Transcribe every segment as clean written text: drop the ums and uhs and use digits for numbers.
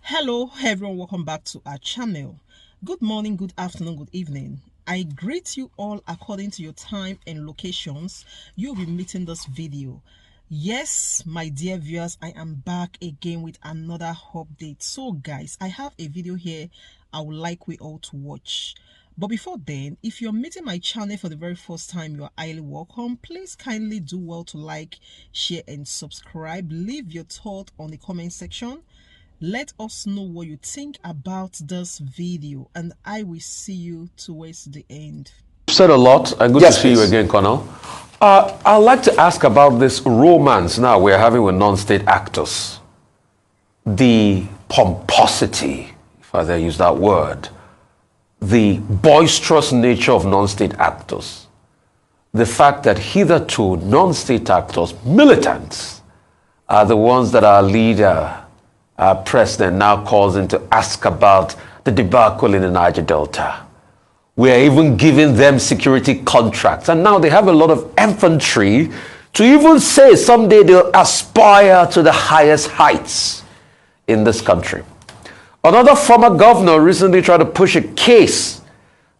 Hello everyone, welcome back to our channel. Good morning, good afternoon, good evening. I greet you all according to your time and locations you'll be meeting this video. Yes, my dear viewers, I am back again with another update. So guys, I have a video here I would like we all to watch. But before then, if you're meeting my channel for the very first time, you're highly welcome. Please kindly do well to like, share and subscribe. Leave your thought on the comment section. Let us know what you think about this video, and I will see you towards the end. Said a lot, and good to see you again, Colonel. I'd like to ask about this romance now we're having with non-state actors. The pomposity, if I dare use that word, the boisterous nature of non-state actors, the fact that hitherto non-state actors, militants, are the ones that our leader, our president, now calls in to ask about the debacle in the Niger Delta. We are even giving them security contracts. And now they have a lot of infantry to even say someday they'll aspire to the highest heights in this country. Another former governor recently tried to push a case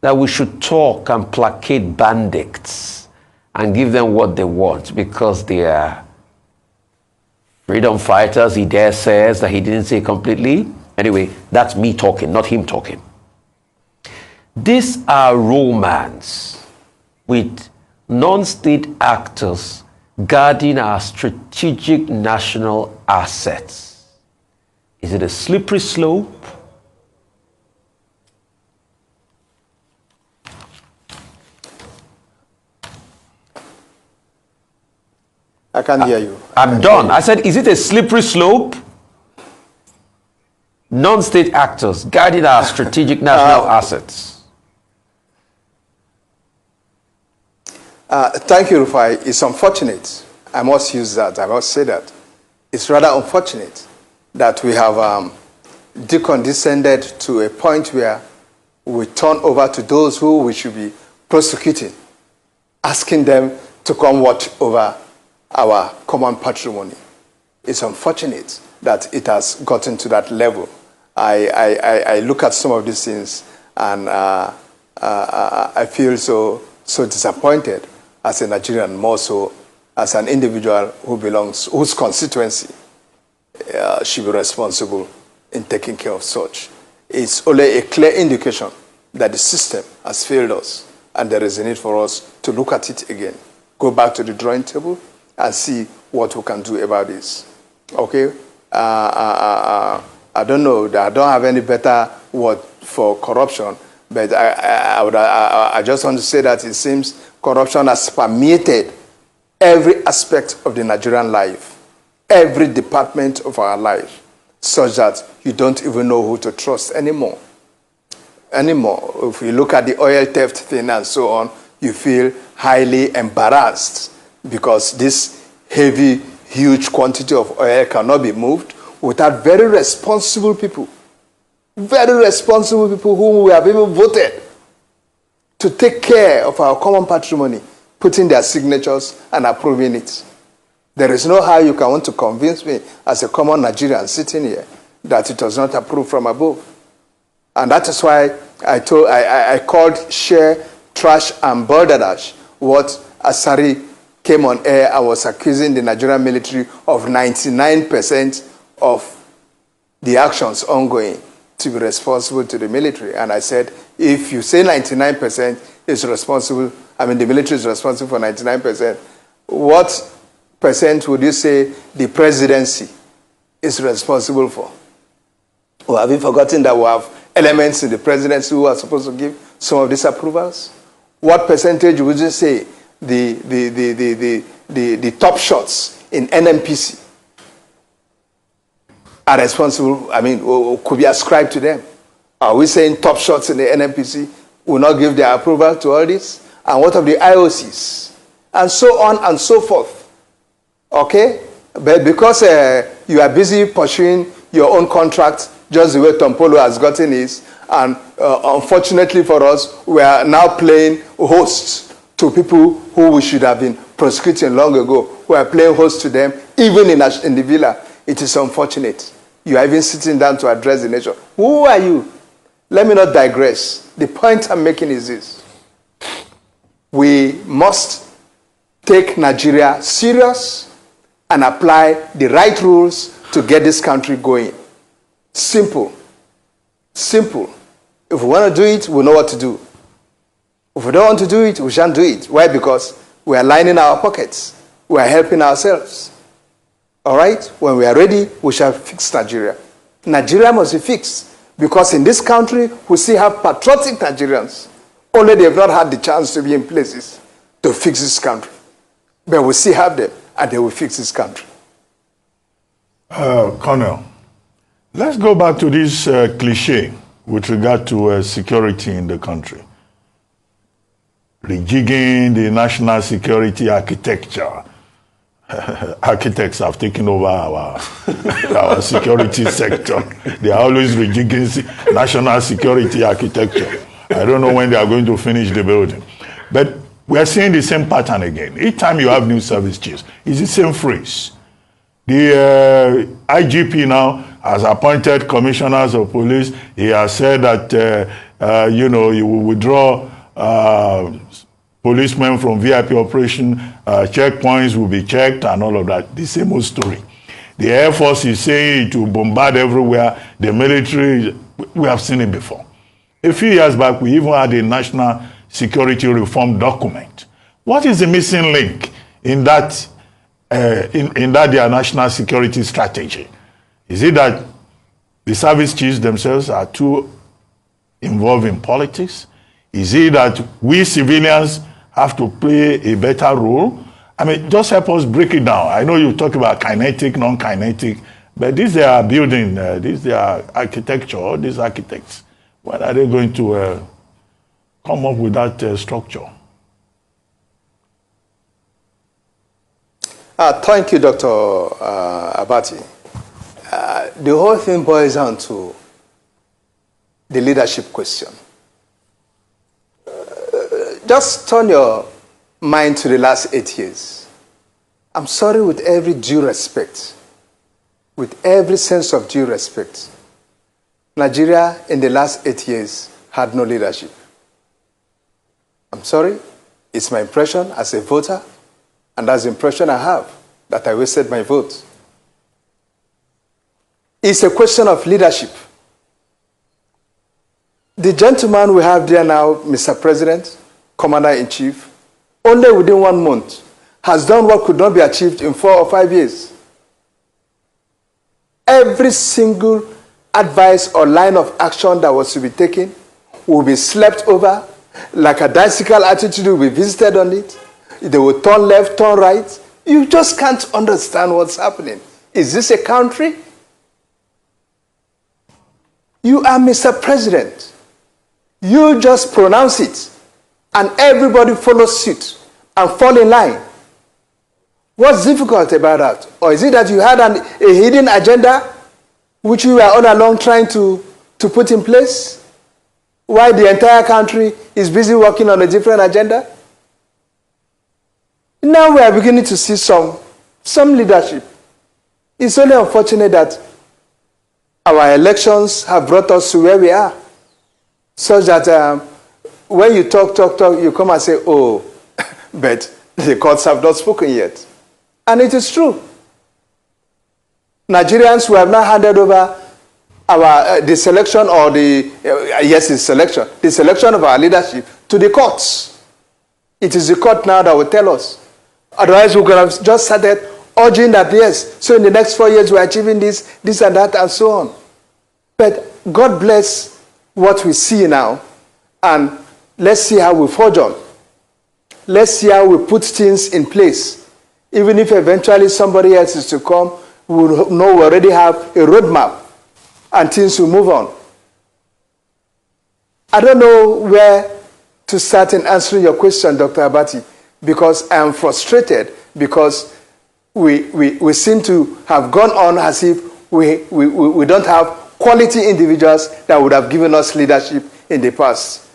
that we should talk and placate bandits and give them what they want because they are freedom fighters. He dare says that he didn't say completely. Anyway, that's me talking, not him talking. This are romance with non-state actors guarding our strategic national assets. Is it a slippery slope? I can't hear you. I'm done. I said, is it a slippery slope? Non-state actors guarding our strategic national assets. Thank you, Rufai. It's unfortunate. I must use that. I must say that. It's rather unfortunate that we have decondescended to a point where we turn over to those who we should be prosecuting, asking them to come watch over our common patrimony. It's unfortunate that it has gotten to that level. I look at some of these things and I feel so disappointed as a Nigerian, more so as an individual whose constituency should be responsible in taking care of such. It's only a clear indication that the system has failed us and there is a need for us to look at it again. Go back to the drawing table and see what we can do about this. Okay? I don't know. I don't have any better word for corruption, but I just want to say that it seems corruption has permeated every aspect of the Nigerian life, every department of our life, such that you don't even know who to trust anymore. If you look at the oil theft thing and so on, you feel highly embarrassed because this heavy, huge quantity of oil cannot be moved without very responsible people whom we have even voted to take care of our common patrimony, putting their signatures and approving it. There is no how you can want to convince me as a common Nigerian sitting here that it was not approved from above. And that is why I called share, trash and balderdash what Asari came on air and was accusing the Nigerian military of 99% of the actions ongoing to be responsible to the military. And I said, if you say 99% is responsible, the military is responsible for 99%, what percent would you say the presidency is responsible for? Or have you forgotten that we have elements in the presidency who are supposed to give some of these approvals? What percentage would you say the top shots in NNPC are responsible, could be ascribed to them? Are we saying top shots in the NNPC will not give their approval to all this? And what of the IOCs? And so on and so forth. Okay? But because you are busy pursuing your own contract, just the way Tom Polo has gotten his, and unfortunately for us, we are now playing hosts to people who we should have been prosecuting long ago. We are playing host to them, even in the villa. It is unfortunate. You are even sitting down to address the nation. Who are you? Let me not digress. The point I'm making is this. We must take Nigeria serious and apply the right rules to get this country going. Simple. Simple. If we want to do it, we know what to do. If we don't want to do it, we shan't do it. Why? Because we are lining our pockets. We are helping ourselves. All right? When we are ready, we shall fix Nigeria. Nigeria must be fixed. Because in this country, we still have patriotic Nigerians. Only they have not had the chance to be in places to fix this country. But we still have them, and they will fix this country. Colonel, let's go back to this cliche with regard to security in the country. Rejigging the national security architecture. Architects have taken over our security sector. They are always rejigging national security architecture. I don't know when they are going to finish the building. But we are seeing the same pattern again. Each time you have new service chiefs, it's the same phrase. The IGP now has appointed commissioners of police. He has said that, he will withdraw policemen from VIP operation, checkpoints will be checked and all of that. The same old story. The Air Force is saying it will bombard everywhere. The military, we have seen it before. A few years back, we even had a national security reform document. What is the missing link in that, their national security strategy? Is it that the service chiefs themselves are too involved in politics? Is it that we civilians have to play a better role? I mean, just help us break it down. I know you talk about kinetic, non-kinetic, but these they are building, these they are architecture, these architects. When are they going to come up with that structure? Thank you, Dr. Abati. The whole thing boils down to the leadership question. Just turn your mind to the last 8 years. I'm sorry, with every due respect, with every sense of due respect, Nigeria in the last 8 years had no leadership. I'm sorry, it's my impression as a voter, and that's the impression I have, that I wasted my vote. It's a question of leadership. The gentleman we have there now, Mr. President, Commander-in-Chief, only within 1 month, has done what could not be achieved in 4 or 5 years. Every single advice or line of action that was to be taken will be slept over, like a bicycle attitude will be visited on it. They will turn left, turn right. You just can't understand what's happening. Is this a country? You are Mr. President. You just pronounce it, and everybody follows suit and fall in line. What's difficult about that? Or is it that you had a hidden agenda which you were all along trying to put in place, while the entire country is busy working on a different agenda? Now we are beginning to see some leadership. It's only unfortunate that our elections have brought us to where we are, such that when you talk, you come and say, oh, but the courts have not spoken yet. And it is true. Nigerians who have not handed over the selection or the selection of our leadership to the courts. It is the court now that will tell us. Otherwise, we could have just started urging that, yes, so in the next 4 years we're achieving this, this and that, and so on. But God bless what we see now, and let's see how we forge on. Let's see how we put things in place. Even if eventually somebody else is to come, we will know we already have a roadmap, and things will move on. I don't know where to start in answering your question, Dr. Abati, because I am frustrated, because we seem to have gone on as if we don't have quality individuals that would have given us leadership in the past.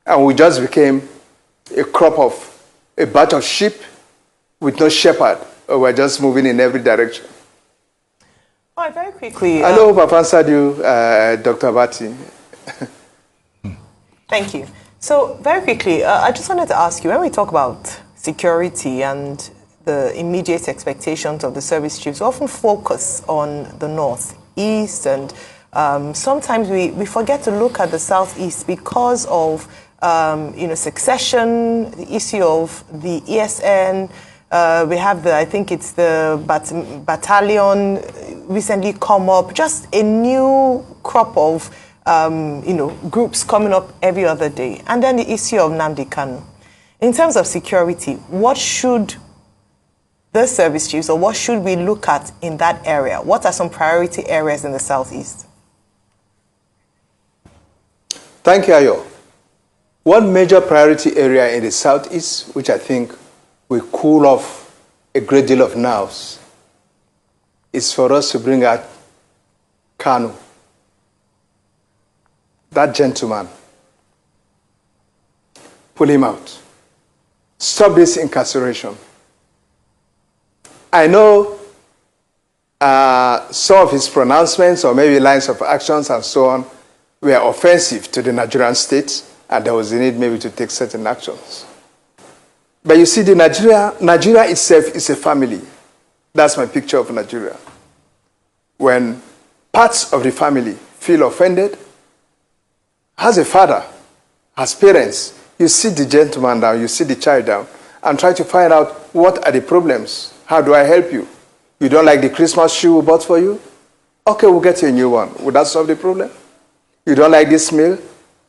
And we just became a batch of sheep with no shepherd, or we're just moving in every direction. All right, very quickly. I hope I've answered you, Dr. Abati. Thank you. So, very quickly, I just wanted to ask you, when we talk about security and the immediate expectations of the service chiefs, we often focus on the north, east, and sometimes we forget to look at the southeast because of succession, the issue of the ESN. We have I think it's the battalion recently come up, just a new crop of groups coming up every other day. And then the issue of Nnamdi Kanu. In terms of security, what should the service chiefs, or what should we look at in that area? What are some priority areas in the southeast? Thank you, Ayo. One major priority area in the southeast, which I think will cool off a great deal of nerves, is for us to bring out Kanu, that gentleman. Pull him out. Stop this incarceration. I know some of his pronouncements or maybe lines of actions and so on were offensive to the Nigerian state, and there was a need maybe to take certain actions. But you see, Nigeria itself is a family. That's my picture of Nigeria. When parts of the family feel offended, as a father, as parents, you sit the gentleman down, you sit the child down, and try to find out what are the problems. How do I help you? You don't like the Christmas shoe we bought for you? Okay, we'll get you a new one. Would that solve the problem? You don't like this meal?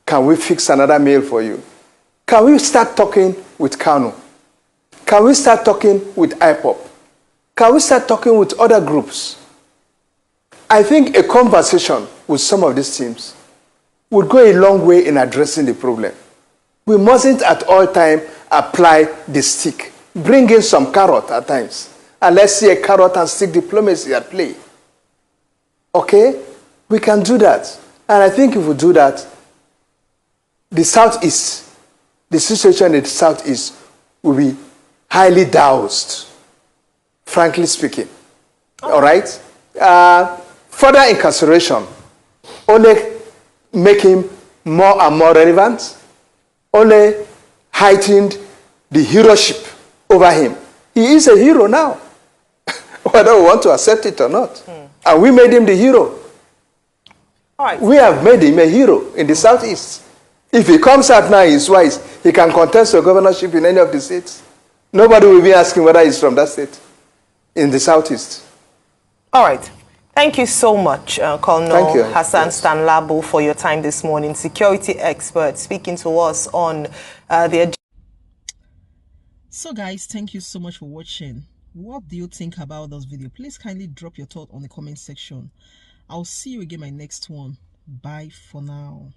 Can we fix another meal for you? Can we start talking with Kanu? Can we start talking with IPOP? Can we start talking with other groups? I think a conversation with some of these teams would go a long way in addressing the problem. We mustn't at all times apply the stick. Bring in some carrot at times. And let's see a carrot and stick diplomacy at play. Okay? We can do that. And I think if we do that, the southeast, the situation in the southeast will be highly doused, frankly speaking. All right? Further incarceration only make him more and more relevant, only heightened the heroship over him. He is a hero now, whether we want to accept it or not. And we made him the hero. All right. We have made him a hero in the southeast. If he comes out now, he's wise, he can contest the governorship in any of the states. Nobody will be asking whether he's from that state in the southeast. All right. Thank you so much, Colonel Hassan Yes. Stanlabo, for your time this morning. Security expert speaking to us on the... So guys, thank you so much for watching. What do you think about this video? Please kindly drop your thought on the comment section. I'll see you again in my next one. Bye for now.